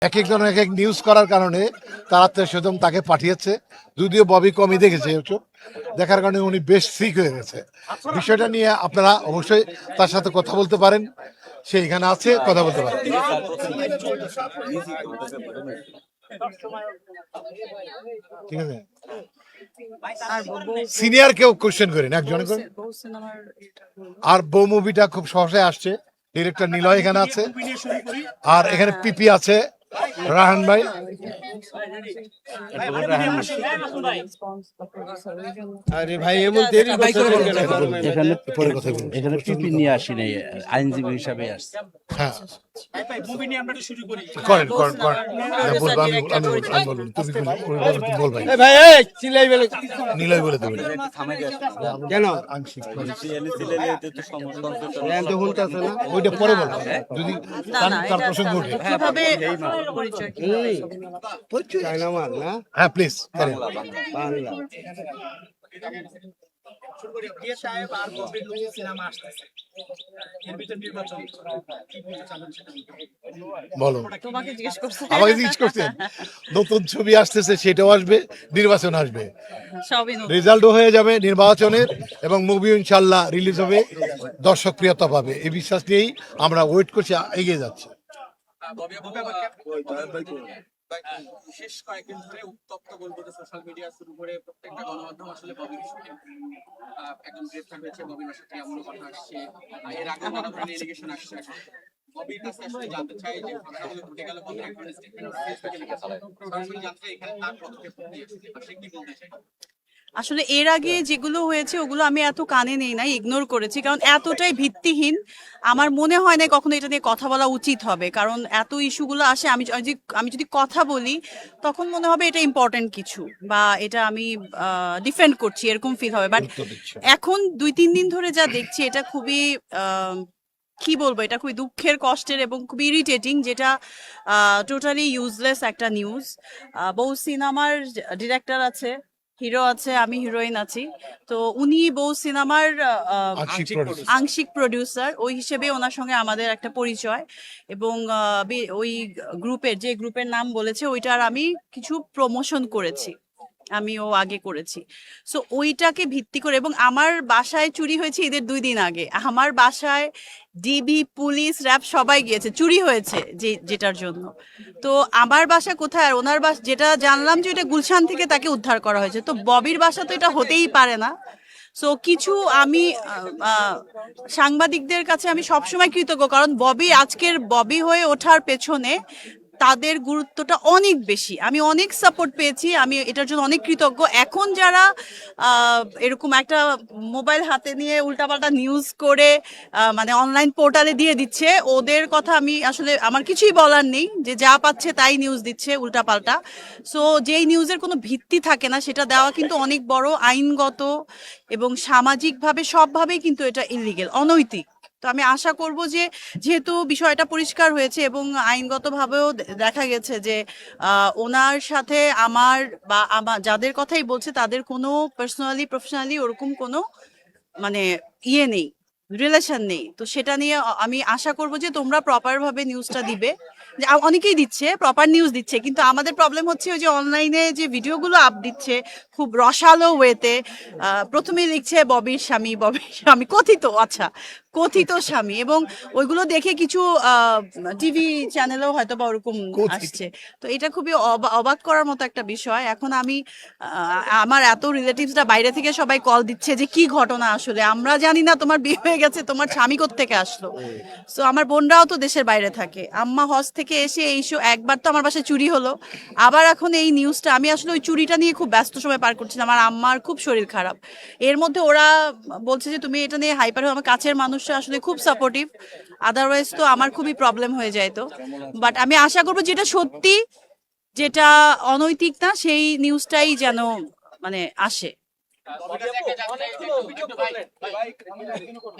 এক একজন এক এক নিউজ করার কারণে তার আত্মীয় স্বজন তাকে পাঠিয়েছে, যদিও ববি কমই দেখেছে ইউটিউব দেখার কারণে উনি বেশ ঠিক হয়ে গেছে। বিষয়টা নিয়ে আপনারা অবশ্যই তার সাথে কথা বলতে পারেন, সে এখানে আছে, কথা বলতে পারেন। ঠিক আছে, সিনিয়র কেউ কোশ্চেন করেন, একজনে করেন। আর বউ মুভিটা খুব সহজে আসছে, ডিরেক্টর নিলয় এখানে আছে, আর এখানে পিপি আছে, রাহান ভাই। আরে ভাই এমন দেরি এখানে পরে কথা বলবো, এখানে পিপি নিয়ে আসি নাই, আইনজীবী হিসাবে আসছে। হ্যাঁ করেন করেন করেন, বলবো আমি বলবো, তুমি বল ভাই। ভাই চিল্লাই বলে নিলয় বলে দেবেন কেন আংশিক তো হুলতাছে না ওইটা পরে বলবো যদি তার প্রসঙ্গ ওঠে। কিভাবে পরিচয় চায়না মাল না হ্যাঁ প্লিজ করেন। বাংলা বলো, তোমাকে জিজ্ঞেস করছে, আমাকে জিজ্ঞেস করছেন। নতুন ছবি আসতেছে, সেটাও আসবে, নির্বাচন আসবে, সবই নতুন। রেজাল্টও হয়ে যাবে নির্বাচনের, এবং মুভি ইনশাল্লাহ রিলিজ হবে, দর্শক প্রিয়তা পাবে, এই বিশ্বাস নিয়েই আমরা ওয়েট করছি, এগিয়ে যাচ্ছি। শেষ কয়েকদিন ধরে উত্তপ্ত বলবো যে সোশ্যাল মিডিয়া শুরু করে প্রত্যেকটা গণমাধ্যম আসলে ববি বিষয়কে একদম গ্রেফতার হয়েছে, ববির সাথে এমন কথা আসছে, এর আগে নানা ধরনের এলিগেশন আসছে। ববির কাছে আসলে জানতে চাই যে ঘটনাগুলো ঘটে গেল, ববির একটা স্টেটমেন্ট ফেসবুকে লিখেছে, সরাসরি জানতে চাই এখানে তার পদক্ষেপ নিয়েছে, সে কি বলতে চাই। আসলে এর আগে যেগুলো হয়েছে ওগুলো আমি এত কানে নেই নাই, ইগনোর করেছি, কারণ এতটাই ভিত্তিহীন। আমার মনে হয় না কখনো এটা নিয়ে কথা বলা উচিত হবে, কারণ এত ইস্যুগুলো আসে, আমি যদি কথা বলি তখন মনে হবে এটা ইম্পর্টেন্ট কিছু, বা এটা আমি ডিফেন্ড করছি, এরকম ফিল হবে। বাট এখন 2-3 দিন ধরে যা দেখছি এটা খুবই কি বলবো, এটা খুবই দুঃখের, কষ্টের এবং খুবই ইরিটেটিং, যেটা টোটালি ইউজলেস একটা নিউজ। বউ সিনেমার ডিরেক্টর আছে, হিরো আছে, আমি হিরোইন আছি, তো উনি বউ সিনেমার আংশিক প্রডিউসার, ওই হিসেবে ওনার সঙ্গে আমাদের একটা পরিচয়, এবং ওই যে গ্রুপের নাম বলেছে ওইটার আমি কিছু প্রমোশন করেছি, আমিও আগে করেছি। সো ওইটাকে ভিত্তি করে, এবং আমার বাসায় চুরি হয়েছে ঈদের 2 দিন আগে, আমার বাসায় ডিবি, পুলিশ, র্যাব সবাই গিয়েছে, চুরি হয়েছে যেটার জন্য। তো আমার বাসা কোথায়, আর ওনার বাসা, যেটা জানলাম যে এটা গুলশান থেকে তাকে উদ্ধার করা হয়েছে, তো ববির বাসা তো এটা হতেই পারে না। সো কিছু আমি সাংবাদিকদের কাছে আমি সবসময় কৃতজ্ঞ, কারণ আজকের ববি হয়ে ওঠার পেছনে তাদের গুরুত্বটা অনেক বেশি, আমি অনেক সাপোর্ট পেয়েছি, আমি এটার জন্য অনেক কৃতজ্ঞ। এখন যারা এরকম একটা মোবাইল হাতে নিয়ে উল্টাপাল্টা নিউজ করে মানে অনলাইন পোর্টালে দিয়ে দিচ্ছে, ওদের কথা আমি আসলে আমার কিছুই বলার নেই, যে যা পাচ্ছে তাই নিউজ দিচ্ছে উল্টাপাল্টা। সো যেই নিউজের কোনো ভিত্তি থাকে না সেটা দেওয়া কিন্তু অনেক বড় আইনগত এবং সামাজিকভাবে সবভাবেই কিন্তু এটা ইলিগেল, অনৈতিক। তো আমি আশা করব যে যেহেতু বিষয়টা পরিষ্কার হয়েছে এবং আইনগতভাবেও দেখা গেছে যে ওনার সাথে আমার যাদের কথাই বলছে তাদের কোনো পার্সোনালি প্রফেশনালি ওরকম কোনো মানে ইয়ে নেই, রিলেশন নেই। তো সেটা নিয়ে আমি আশা করব যে তোমরা প্রপার ভাবে নিউজটা দিবে, যে অনেকেই দিচ্ছে, প্রপার নিউজ দিচ্ছে, কিন্তু আমাদের প্রবলেম হচ্ছে ওই যে অনলাইনে যে ভিডিওগুলো আপ দিচ্ছে খুব রসালো ওয়েতে, প্রথমেই লিখছে ববির স্বামী কথিত স্বামী, এবং ওইগুলো দেখে কিছু টিভি চ্যানেলেও হয়তো বা ওরকম আসছে। তো এটা খুবই অবাক করার মতো একটা বিষয়। এখন আমি আমার এত রিলেটিভসরা বাইরে থেকে সবাই কল দিচ্ছে যে কি ঘটনা, আসলে আমরা জানি না, তোমার বিয়ে হয়ে গেছে, তোমার স্বামী কোত্থেকে আসলো। সো আমার বোনরাও তো দেশের বাইরে থাকে, আম্মা হজ থেকে এসে একবার তো আমার বাসায় চুরি হলো, আবার এখন এই নিউজটা, আমি আসলে ওই চুরিটা নিয়ে খুব ব্যস্ত সময় পার করছিলাম, আমার আম্মার খুব শরীর খারাপ, এর মধ্যে ওরা বলছে যে তুমি এটা নিয়ে হাইপার হও। আমার কাছের মানুষরা আসলে খুব সাপোর্টিভ, আদারওয়াইজ তো আমার খুবই প্রবলেম হয়ে যায়। তো বাট আমি আশা করবো যেটা সত্যি, যেটা অনৈতিক না, সেই নিউজটাই যেন মানে আসে।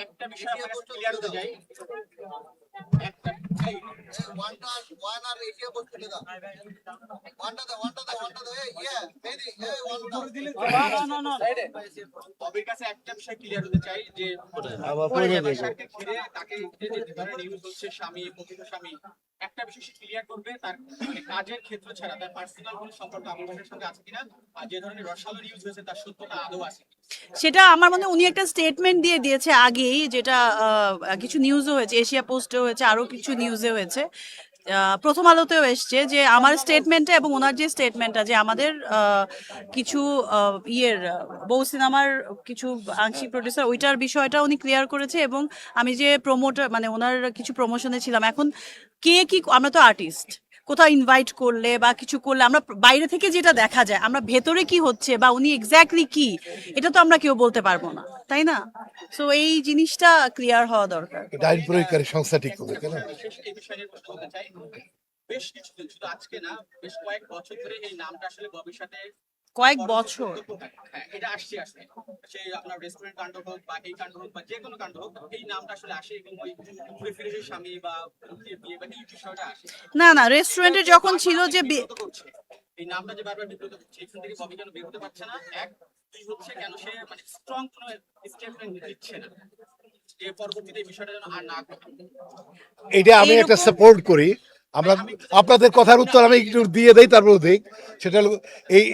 একটা বিষয় ক্লিয়ার হতে যাই, একটা এই ববির কাছে একটা বিষয় ক্লিয়ার হতে চাই যে আবার পরে দেখো ববিকে ঘিরে তাকে যে ধরনের নিউজ হচ্ছে স্বামী প্রকৃত স্বামী, একটা বিষয় সে ক্লিয়ার করবে তার মানে কাজের ক্ষেত্র ছাড়া তার পার্সোনাল কোনো সম্পর্ক আমার সঙ্গে আছে কিনা, আর যে ধরনের রসালো নিউজ হয়েছে তার সত্যতা আদৌ আছে কিনা। সেটা আমার মনে হয় উনি একটা স্টেটমেন্ট দিয়ে দিয়েছে আগেই, যেটা কিছু নিউজও হয়েছে, এশিয়া পোস্টেও হয়েছে, আরো কিছু নিউজে হয়েছে, প্রথম আলোতেও এসছে, যে আমার স্টেটমেন্টটা এবং ওনার যে স্টেটমেন্টটা, যে আমাদের কিছু বউ সিনেমার কিছু আংশিক প্রডিউসার, ওইটার বিষয়টা উনি ক্লিয়ার করেছে। এবং আমি যে প্রমোটার, মানে ওনার কিছু প্রমোশনে ছিলাম, এখন কে কি, আমরা তো আর্টিস্ট, কোথাও ইনভাইট করলে বা কিছু করলে আমরা বাইরে থেকে যেটা দেখা যায়, আমরা ভেতরে কি হচ্ছে বা উনি এক্স্যাক্টলি কি, এটা তো আমরা কেউ বলতে পারবো না, তাই না? সো এই জিনিসটা ক্লিয়ার হওয়া দরকার। এটা আইন প্রয়োগকারী সংস্থা ঠিক করবে, কেন? বিশেষ এই বিষয়ে নিয়ে প্রশ্ন করতে চাই, বেশ কিছুদিন, শুধু আজকে না, বেশ কয়েক বছর ধরে এই নামটা আসলে ববির সাথে কয়েক বছর হ্যাঁ এটা আসছে আসলে, সেই আপনার রেস্টুরেন্ট কাণ্ড হোক বা এই কাণ্ড হোক বা যে কোনো কাণ্ড হোক, এই নামটা আসলে আসে এবং ওই ঘুরে ফিরে যে স্বামী বা বিয়ে বা এই বিষয়টা আসে। না না, রেস্টুরেন্টে যখন ছিল যে বিব্রত করছে, এই নামটা যে বারবার বিব্রত করছে, এখান থেকে ববি কেন বের হতে পারছে না, এক দুই হচ্ছে কেন সে মানে স্ট্রং কোনো স্টেটমেন্ট দিচ্ছে না যে পরবর্তীতে এই বিষয়টা যেন আর না ঘটে। এটা আমি একটা সাপোর্ট করি। আমরা আপনাদের কথার উত্তর আমি একটু দিয়ে দেই, তারপর দেখ। সেটা হলো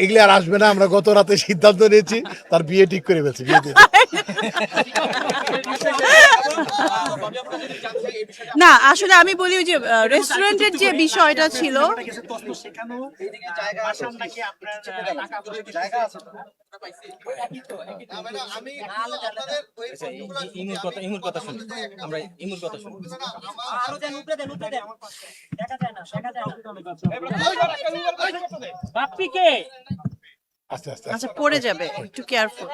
এগুলি আর আসবে না। আমরা গত রাতে সিদ্ধান্ত নিয়েছি, তার বিয়ে ঠিক করে ফেলছি, বিয়ে দিয়ে দিই। না, আসলে আমি বলি ওই যে রেস্টুরেন্টের যে বিষয়টা ছিল, ইমুর কথা শুনি, আমরা ইমুর কথা শুনি। বাপ্পিকে আস্তে আস্তে আচ্ছা পড়ে যাবে, একটু কেয়ারফুল।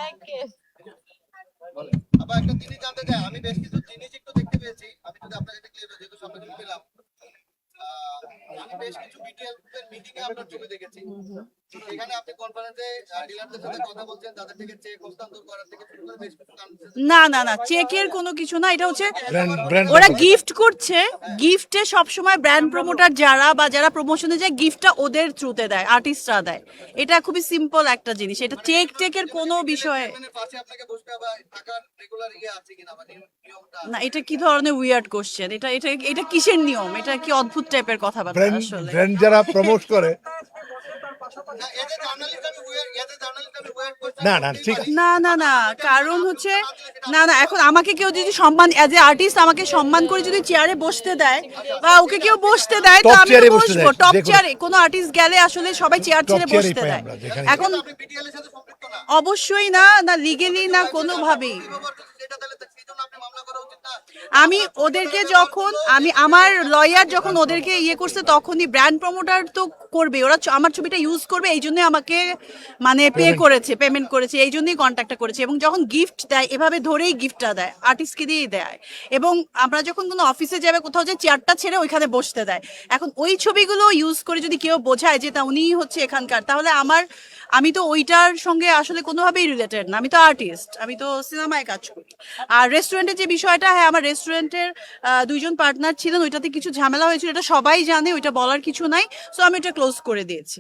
আবার একটা জিনিস জানতে চাই, আমি বেশ কিছু জিনিস একটু দেখতে পেয়েছি, আমি যদি আপনার কাছে ক্লিয়ার যেহেতু সামনে থেকে পেলাম, আমি বেশ কিছু বিটিএল গ্রুপের মিটিং এ আপনার ছবি দেখেছি, এখানে আপনি কনফারেন্সে ডিলারদের সাথে কথা বলছেন, তাদের থেকে চেক হস্তান্তর করার থেকে শুরু করে বেশ কিছু conversation। না না না, চেকের কোনো কিছু না, এটা হচ্ছে ব্র্যান্ড ওরা গিফট করছে। গিফটে সবসময় ব্র্যান্ড প্রমোটার যারা বা যারা প্রমোশনে যায়, গিফটটা ওদের থ্রুতে দেয়, আর্টিস্টরা দেয়। এটা খুবই সিম্পল একটা জিনিস, এটা টেকের কোনো বিষয় চেয়ারম্যানের পাশে আপনাকে বসতে হবে, থাকার রেগুলার আছে কিনা বা নিয়মটা। না। এটা কি ধরনের উইয়ার্ড কোশ্চেন? এটা এটা এটা কিসের নিয়ম? এটা কি অদ্ভুত টাইপের কথাবার্তা আসলে। ব্র্যান্ড যারা প্রমোট করে, না এতে জার্নালিস্ট আমি ওয়্যার করছি না না ঠিক আছে। না না না, কারণ হচ্ছে না না, এখন আমাকে কেউ যদি সম্মান, অ্যাজ এ আর্টিস্ট আমাকে সম্মান করে যদি চেয়ারে বসতে দেয় বা ওকে কেউ বসতে দেয়, তো Top আমি chair এ তো বসতে বসবো। দেয়, টপ যে কোনো- চেয়ারে কোনো আর্টিস্ট গেলে আসলে সবাই চেয়ার ছেড়ে chair-এই বসতে পাই দেয়। আমরা, যেখানে- এখন আপনি বিটিএল এর সাথে সম্পৃক্ত না, অবশ্যই না, না লিগেলি না কোনোভাবেই। সেটা তাহলে সেই জন্য আপনি মামলা করা উচিত না। আমি ওদেরকে যখন আমার লয়ার যখন ওদেরকে ইয়ে করছে, তখনই ব্র্যান্ড প্রমোটার তো করবে, ওরা আমার ছবিটা ইউজ করবে, এই জন্য আমাকে মানে পেমেন্ট করেছে, এই জন্যই কন্ট্যাক্টটা করেছে। এবং যখন গিফট দেয়, এভাবে ধরেই গিফটটা দেয়, আর্টিস্টকে দিয়েই দেয়। এবং আমরা যখন কোনো অফিসে যাবে, কোথাও যে চেয়ারটা ছেড়ে ওইখানে বসতে দেয়। এখন ওই ছবিগুলো ইউজ করে যদি কেউ বোঝায় যে তা উনিই হচ্ছে এখানকার, তাহলে আমি তো ওইটার সঙ্গে আসলে কোনোভাবেই রিলেটেড না। আমি তো আর্টিস্ট, আমি তো সিনেমায় কাজ করি। আর রেস্টুরেন্টের যে বিষয়টা, হ্যাঁ আমার রেস্টুরেন্টের দুইজন পার্টনার ছিলেন, ওইটাতে কিছু ঝামেলা হয়েছিল, এটা সবাই জানে, ওইটা বলার কিছু নাই। সো আমি ওটা ক্লোজ করে দিয়েছি।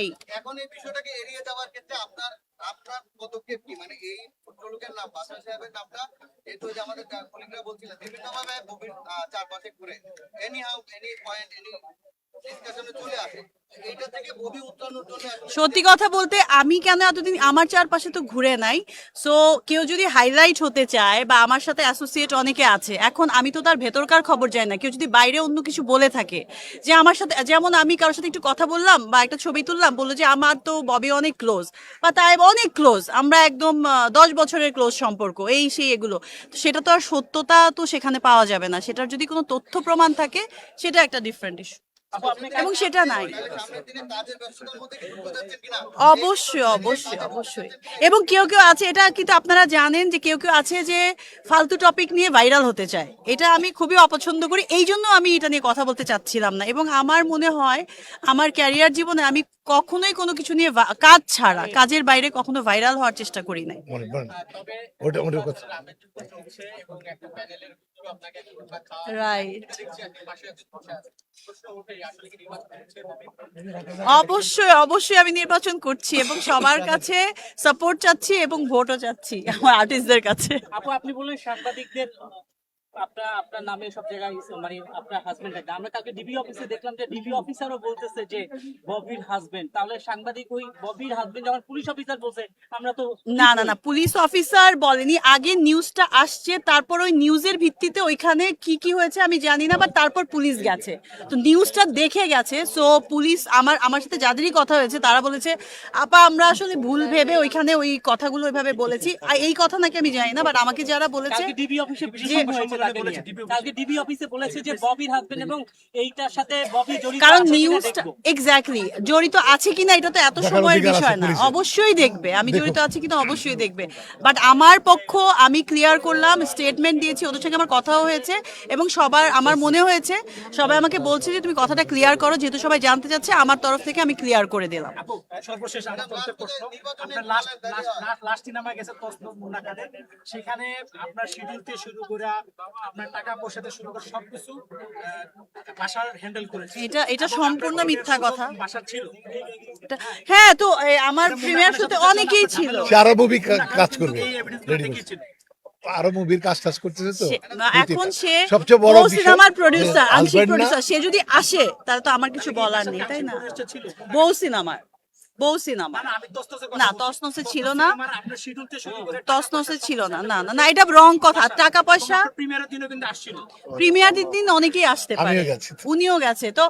এই এখন এই বিষয়টাকে এড়িয়ে যাওয়ার ক্ষেত্রে আপনার পদক্ষেপ কি? মানে এই লোকের নাম বাদশা সাহেবের নামটা একটু যে আমাদের কলিগরা বলছিলেন বিভিন্ন ভাবে ববির চারপাশে ঘুরে anyhow any point any ডিসকাশনে চলে আসে, এইটা থেকে ববি উত্তরণের জন্য আসলে সত্যি কথা বলতে, আমি কেন এতদিন আমার চারপাশে তো ঘুরে নাই। সো কেউ যদি হাইলাইট হতে চায় বা আমার সাথে অ্যাসোসিয়েট অনেকে আছে, এখন আমি তো তার ভেতরকার খবর জানি না। কেউ যদি বাইরে অন্য কিছু বলে থাকে, যে আমার সাথে, যেমন আমি কারোর সাথে একটু কথা বললাম বা একটা ছবি তুললাম, বললো যে আমার তো ববি অনেক ক্লোজ বা তাই অনেক ক্লোজ, আমরা একদম 10 বছরের ক্লোজ সম্পর্ক, এই সেই এগুলো, তো সেটা তো আর সত্যতা তো সেখানে পাওয়া যাবে না। সেটার যদি কোনো তথ্য প্রমাণ থাকে, সেটা একটা ডিফারেন্ট ইস্যু, এবং সেটা নাই। সামনের দিনে কাজের ব্যস্ততার মধ্যে কি ঢুকে যাচ্ছেন কিনা? অবশ্যই অবশ্যই অবশ্যই। এবং কেউ কেউ আছে, এটা কিন্তু আপনারা জানেন যে কেউ কেউ আছে যে ফালতু টপিক নিয়ে ভাইরাল হতে চায়। এটা আমি খুবই অপছন্দ করি, এই জন্য আমি এটা নিয়ে কথা বলতে চাচ্ছিলাম না। এবং আমার মনে হয় আমার ক্যারিয়ার জীবনে আমি কখনোই কোনো কিছু নিয়ে কাজ ছাড়া, কাজের বাইরে কখনো ভাইরাল হওয়ার চেষ্টা করি নাই। মনে করেন তবে ওটা ওটার কথা গ্রামের যুদ্ধ চলছে এবং একটা প্যানেলের ভিতরে আপনাকে একটা খাওয়া রাইট, দেখছি আপনি পাশে একজন বসে আছেন। প্রশ্ন ওঠে আসলে কি নির্বাচন হচ্ছে ববি? অবশ্যই অবশ্যই আমি নির্বাচন করছি এবং সবার কাছে সাপোর্ট চাচ্ছি এবং ভোটও চাচ্ছি আমার আর্টিস্টদের কাছে। আপু আপনি বললেন সাংবাদিকদের আপনার নামে সব জায়গায় মানে আপনার হাজবেন্ড একটা, আমরা কালকে ডিবি অফিসে দেখলাম যে ডিবি অফিসারও বলতেছে যে ববির হাজবেন্ড, তাহলে সাংবাদিক ওই ববির হাজবেন্ড যখন পুলিশ অফিসার বলছে আমরা তো না না না, পুলিশ অফিসার বলেনি, আগে নিউজটা আসছে, তারপর ওই নিউজের ভিত্তিতে ওইখানে কি কি হয়েছে আমি জানি না, বাট তারপর পুলিশ গেছে, তো নিউজটা দেখে গেছে। সো পুলিশ আমার সাথে যাদেরই কথা হয়েছে তারা বলেছে আপা আমরা আসলে ভুল ভেবে ওইখানে ওই কথাগুলো ওইভাবে বলেছি, আর এই কথা নাকি আমি জানি না, বাট আমাকে যারা বলেছে কালকে ডিবি অফিসে বিশেষজ্ঞ হয়েছে তাকে নিয়ে। কালকে ডিবি অফিসে বলেছে যে ববির হাজবেন্ড এবং এইটার সাথে ববি জড়িত কারণ আছে কিনা নিউজটা দেখবো। এক্স্যাক্টলি জড়িত আছে কিনা এটা তো এত দেখার সময়ের অধিকার আছে বিষয় না, পুলিশের। অবশ্যই দেখবে আমি জড়িত আছি কিনা অবশ্যই দেখবে, বাট আমার পক্ষ আমি ক্লিয়ার করলাম, স্টেটমেন্ট দিয়েছি, ওদের সঙ্গে আমার কথাও হয়েছে এবং সবার আমার মনে হয়েছে সবাই আমাকে বলছে যে তুমি কথাটা ক্লিয়ার করো, যেহেতু সবাই জানতে চাচ্ছে আমার তরফ থেকে আমি ক্লিয়ার করে দিলাম। আপু সর্বশেষ আমার তরফে প্রশ্ন, নির্বাচনের আপনার লাস্ট সিনেমা গেছে তসনম মুন্নাকারে, সেখানে আপনার শিডিউল থেকে শুরু করে আপনার টাকা পয়সা থেকে শুরু করে সবকিছু বাসার হ্যান্ডেল করেছে। এটা সম্পূর্ণ মিথ্যা কথা। বাসার ছিল হ্যাঁ, তো আমার প্রিমিয়ার শোতে অনেকেই ছিল। সে আরো মুভি কাজ করবে, এই এভিডেন্স রেডি দেখিয়েছিল। আরো মুভির কাজ করতেছে তো না, এখন সে সবচেয়ে বড় বউ বিষয় সিনেমার প্রডিউসার, যে আংশিক husband না- প্রডিউসার, সে যদি আসে তাহলে তো আমার কিছু বলার নেই, তাই না? ছিল বউ সিনেমা না, আমি তসনসের কথা না, বলছি। তসনসে ছিল না, আমার আপনার শিডিউল থেকে শুরু করে তসনসে ছিল না, না না না, এটা রং কথা। টাকা পয়সা প্রিমিয়ারের দিনও কিন্তু আসছিল। প্রিমিয়ার দিন অনেকেই আসতে পারে, আমিও গেছি। উনিও গেছে, তো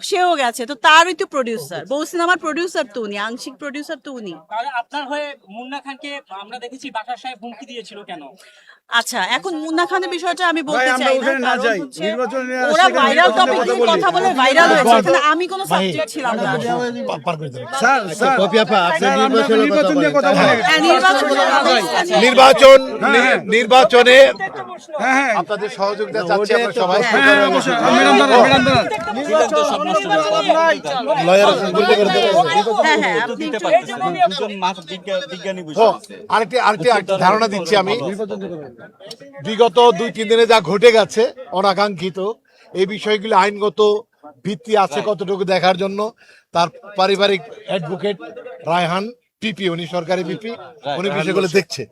সেও গেছে, তো তারই তো প্রডিউসার, বউ সিনেমার প্রডিউসার তো উনি, আংশিক প্রডিউসার তো উনি। তাহলে আপনার হয়ে মুন্না খানকে আমরা দেখেছি বাটার সাহেব হুমকি দিয়েছিল কেন? আচ্ছা, এখন মুন্না খানের বিষয়টা আমি বলতে আমরা চাই ওখানে না, না কারণ যাই, হচ্ছে নির্বাচনে ওরা সেখানে ভাইরাল নির্বাচনের টপিক কথা নিয়ে বলি। কথা বলে ভাইরাল হয়েছে, এখানে আমি কোনো সাবজেক্ট ছিলাম না। পার করে দেবেন। স্যার স্যার নির্বাচন নিয়ে কথা বলেন। হ্যাঁ, নির্বাচনে হ্যাঁ হ্যাঁ আপনাদের সহযোগিতা চাচ্ছি আমরা সবাই। হ্যাঁ অবশ্যই ম্যাডাম দাঁড়ান লয়ার বলতে করে দেবেন। হ্যাঁ হ্যাঁ, আপনি ও, আরেকটি ধারণা দিচ্ছি আমি, বিগত 2-3 দিনে যা ঘটে গেছে অনাকাঙ্ক্ষিত, এই বিষয়গুলো আইনগত ভিত্তি আছে কতটুকু দেখার জন্য তার পারিবারিক অ্যাডভোকেট রায়হান পিপি, উনি সরকারি পিপি, উনি বিষয়গুলো দেখছে।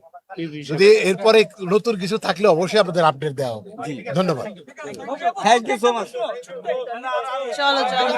যদি এরপরে নতুন কিছু থাকলে অবশ্যই আপনাদের আপডেট দেওয়া হবে। ধন্যবাদ। Thank you so much. চলো চলো।